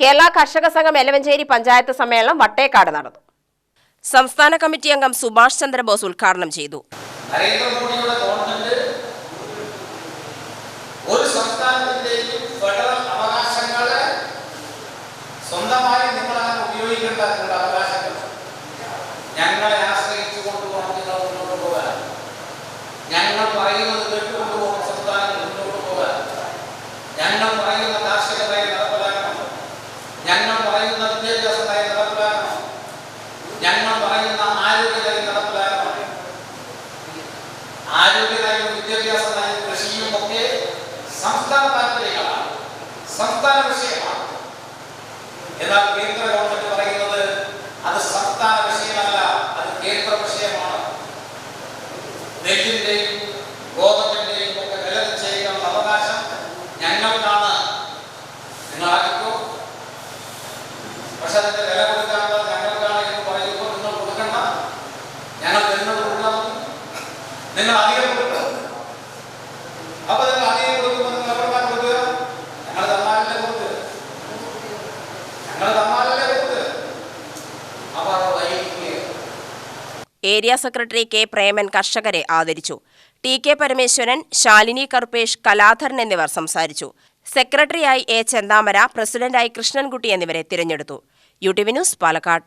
കേരള കർഷക സംഘം എലവഞ്ചേരി പഞ്ചായത്ത് സമ്മേളനം വട്ടേക്കാട് നടന്നു. സംസ്ഥാന കമ്മിറ്റി അംഗം സുഭാഷ് ചന്ദ്രബോസ് ഉദ്ഘാടനം ചെയ്തു. നരേന്ദ്രമോദിയുടെ ഗവൺമെന്റ് ഒരു സംസ്ഥാനത്തിന്റെയും ഫെഡറൽ അവകാശങ്ങളെ സ്വന്തമായി നിങ്ങളാണ് ഉപയോഗിക്കേണ്ട അവകാശങ്ങൾ ഞങ്ങളെ ആശ്രയിച്ചുകൊണ്ട് നിങ്ങൾ മുന്നോട്ട് പോകാൻ, ഞങ്ങൾ പറയുന്നത് കേട്ടുകൊണ്ട് പോകുന്ന സംസ്ഥാനങ്ങൾ മുന്നോട്ട് പോകാൻ, ഞങ്ങൾ പറയുന്ന കാർഷിക നയം നടപ്പിലാക്കണം, ഞങ്ങൾ പറയുന്ന വിദ്യാഭ്യാസ നയം നടപ്പിലാക്കണം, ഞങ്ങൾ പറയുന്ന ആരോഗ്യ നയം നടപ്പിലാക്കണം. ആരോഗ്യ നയവും വിദ്യാഭ്യാസ നയവും കൃഷിയും ഒക്കെ സംസ്ഥാന താല്പര്യങ്ങളാണ്, സംസ്ഥാന വിഷയമാണ്. എന്നാൽ കേന്ദ്ര ഗവൺമെന്റ് പറയുന്നത് അത് സംസ്ഥാന വിഷയമല്ല, അത് കേന്ദ്ര വിഷയമാണ്. നെല്ലിന്റെയും ഗോതമ്പിന്റെയും ഒക്കെ വില നിശ്ചയിക്കുന്ന അവകാശം ഞങ്ങൾക്കാണ്. നിങ്ങൾ ആക്കിക്കോ, പക്ഷെ അതിന്റെ വില കൊടുക്കാനുള്ള ഞങ്ങൾക്കാണ് എന്ന് പറയുമ്പോൾ നിങ്ങൾ കൊടുക്കണ്ട, ഞങ്ങൾ തരുന്നത് കൊടുക്കാൻ നിങ്ങൾ അധികം കൊടുക്കണം. അപ്പൊ നിങ്ങൾ അധികം കൊടുക്കുമ്പോൾ നിങ്ങൾ എവിടെയാണ് കൊടുക്കുക? ഞങ്ങൾ തന്നാലല്ലേ കൊടുക്കുക, ഞങ്ങൾ തന്നാലല്ലേ കൊടുക്കുക. അപ്പൊ അത് വൈകിക്കുക. ഏരിയ സെക്രട്ടറി കെ പ്രേമൻ കർഷകരെ ആദരിച്ചു. ടി കെ പരമേശ്വരൻ, ശാലിനി കറുപ്പേഷ്, കലാധരൻ എന്നിവർ സംസാരിച്ചു. സെക്രട്ടറിയായി എ ചെന്താമര, പ്രസിഡന്റായി കൃഷ്ണൻകുട്ടി എന്നിവരെ തിരഞ്ഞെടുത്തു. UTV news, Palakkad.